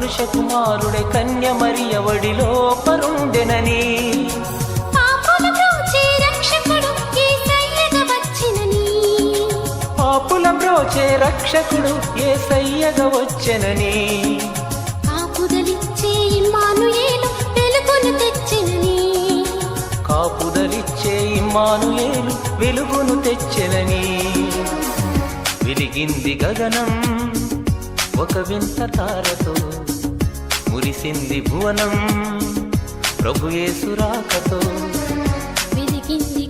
పురుష కుమారుడే కన్య మరియ వడిలో పరుండెనని, పాపుల బ్రోచే రక్షకుడు యేసయ్యగా వచ్చినని, పాపుల బ్రోచే రక్షకుడు యేసయ్యగా వచ్చెనని, కాపుదలిచ్చే ఇమ్మానుయేలు వెలుగును తెచ్చెనని, కాపుదలిచ్చే ఇమ్మానుయేలు వెలుగును తెచ్చెనని. వెలిగింది గగనం ఒక వింత తారతో, మురిసింది భువనం ప్రభు యేసు రాకతో. వెలిగింది